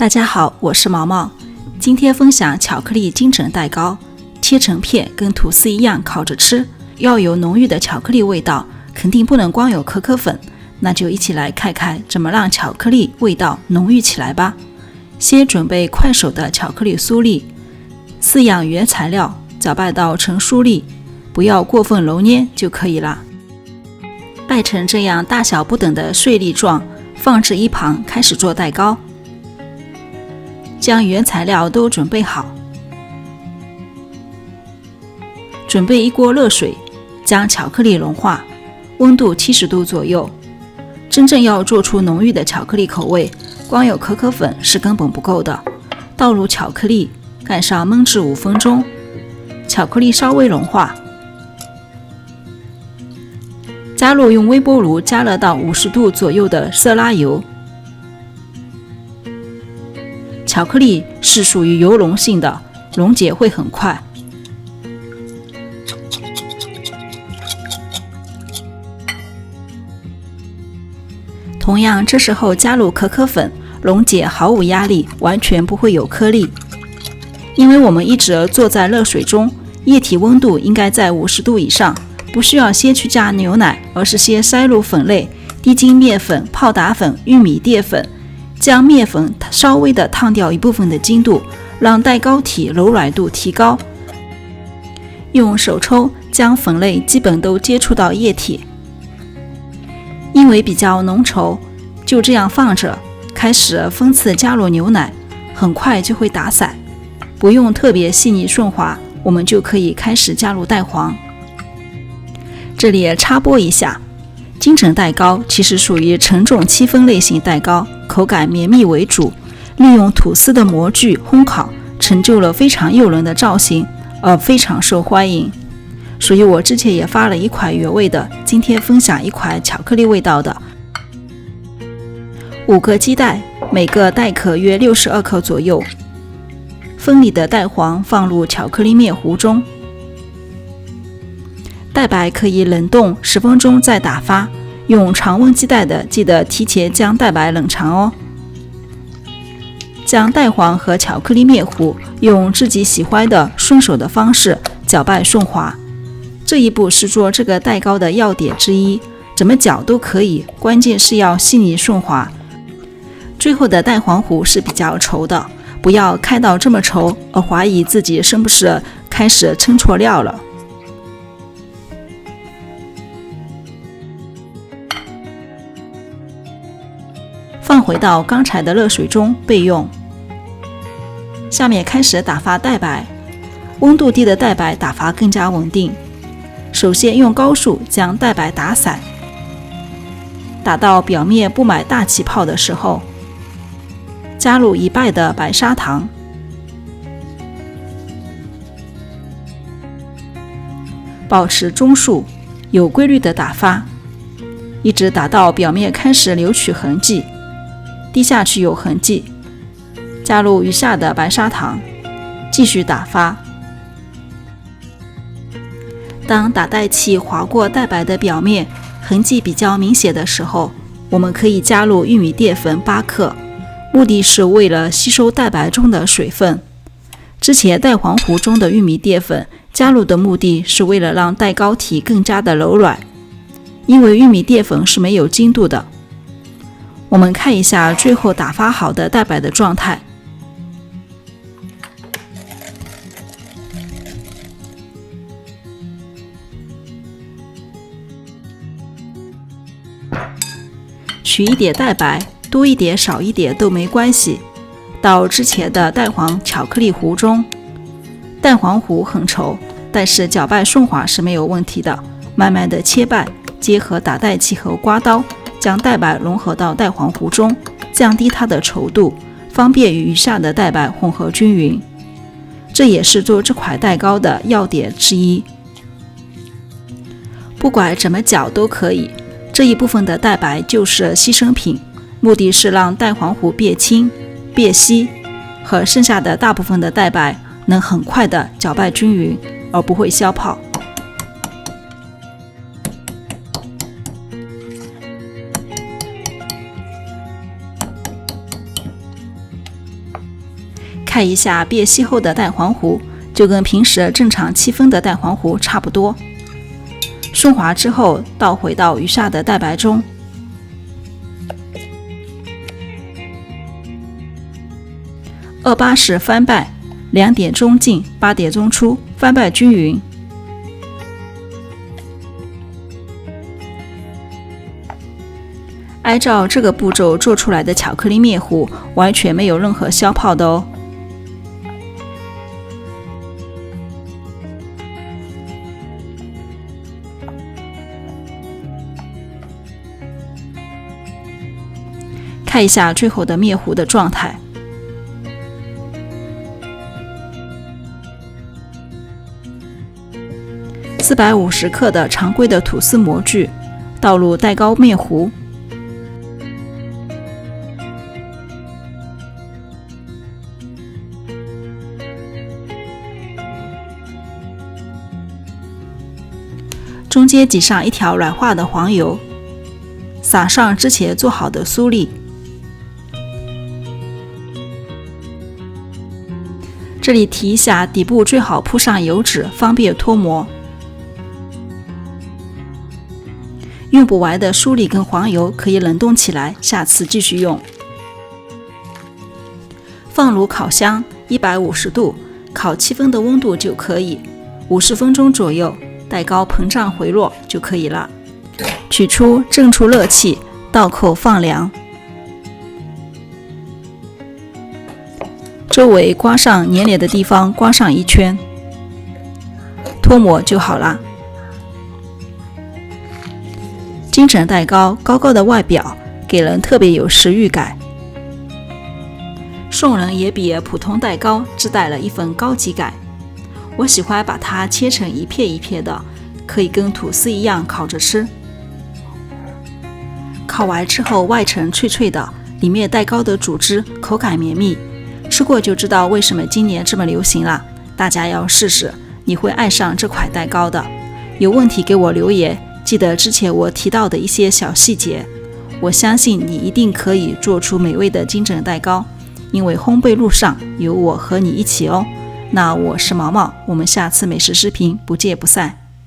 大家好，我是毛毛。今天分享巧克力金枕蛋糕，切成片跟吐司一样烤着吃，要有浓郁的巧克力味道，肯定不能光有可可粉。那就一起来看看怎么让巧克力味道浓郁起来吧。先准备快手的巧克力酥粒，4样原材料搅拌到成酥粒，不要过分揉捏就可以了。掰成这样大小不等的碎粒状，放置一旁，开始做蛋糕。将原材料都准备好，准备一锅热水，将巧克力融化，温度70度左右。真正要做出浓郁的巧克力口味，光有可可粉是根本不够的。倒入巧克力，盖上焖至5分钟，巧克力稍微融化，加入用微波炉加热到50度左右的色拉油。巧克力是属于油溶性的，溶解会很快。同样，这时候加入可可粉，溶解毫无压力，完全不会有颗粒。因为我们一直坐在热水中，液体温度应该在50度以上，不需要先去加牛奶，而是先塞入粉类，低筋面粉、泡打粉、玉米淀粉，将面粉稍微的烫掉一部分的筋度，让蛋糕体柔软度提高。用手抽将粉类基本都接触到液体，因为比较浓稠，就这样放着，开始分次加入牛奶，很快就会打散，不用特别细腻顺滑，我们就可以开始加入蛋黄。这里也插播一下，金枕蛋糕其实属于承重戚风类型蛋糕，口感绵密为主，利用吐司的模具烘烤，成就了非常诱人的造型，非常受欢迎。所以我之前也发了一款原味的，今天分享一款巧克力味道的。5个鸡蛋，每个蛋壳约62克左右，分离的蛋黄放入巧克力面糊中，蛋白可以冷冻10分钟再打发。用常温鸡蛋的，记得提前将蛋白冷藏哦。将蛋黄和巧克力面糊用自己喜欢的顺手的方式搅拌顺滑，这一步是做这个蛋糕的要点之一，怎么搅都可以，关键是要细腻顺滑。最后的蛋黄糊是比较稠的，不要看到这么稠而怀疑自己是不是开始称错料了。放回到刚才的热水中备用。下面开始打发蛋白，温度低的蛋白打发更加稳定。首先用高速将蛋白打散，打到表面布满大气泡的时候，加入1倍的白砂糖，保持中速，有规律的打发，一直打到表面开始留取痕迹，滴下去有痕迹，加入余下的白砂糖，继续打发。当打蛋器划过蛋白的表面，痕迹比较明显的时候，我们可以加入玉米淀粉8克，目的是为了吸收蛋白中的水分。之前蛋黄糊中的玉米淀粉加入的目的是为了让蛋糕体更加的柔软，因为玉米淀粉是没有筋度的。我们看一下最后打发好的蛋白的状态。取一点蛋白，多一点少一点都没关系，到之前的蛋黄巧克力糊中。蛋黄糊很稠，但是搅拌顺滑是没有问题的，慢慢的切拌，结合打蛋器和刮刀，将蛋白融合到蛋黄糊中，降低它的稠度，方便与余下的蛋白混合均匀。这也是做这款蛋糕的要点之一。不管怎么搅都可以，这一部分的蛋白就是牺牲品，目的是让蛋黄糊变轻、变稀，和剩下的大部分的蛋白能很快的搅拌均匀，而不会消泡。看一下别稀后的蛋黄糊，就跟平时正常7分的蛋黄糊差不多。顺滑之后，倒回到余下的蛋白中，2八式翻拌，2点中进，8点中出，翻拌均匀。按照这个步骤做出来的巧克力面糊完全没有任何消泡的哦。看一下最后的面糊的状态。450克的常规的吐司模具，倒入蛋糕面糊，中间挤上一条软化的黄油，撒上之前做好的酥粒。这里提一下，底部最好铺上油纸，方便脱模。用不完的酥粒跟黄油可以冷冻起来，下次继续用。放入烤箱150度，烤7分的温度就可以，50分钟左右，蛋糕膨胀回落就可以了。取出，蒸出热气，倒扣放凉。周围刮上粘连的地方刮上1圈，脱模就好了。金枕蛋糕高高的外表给人特别有食欲感，送人也比普通蛋糕自带了一份高级感。我喜欢把它切成一片一片的，可以跟吐司一样烤着吃。烤完之后外层脆脆的，里面蛋糕的组织口感绵密，吃过就知道为什么今年这么流行了。大家要试试，你会爱上这款蛋糕的。有问题给我留言，记得之前我提到的一些小细节，我相信你一定可以做出美味的金枕蛋糕，因为烘焙路上有我和你一起哦。那我是毛毛，我们下次美食视频不见不散。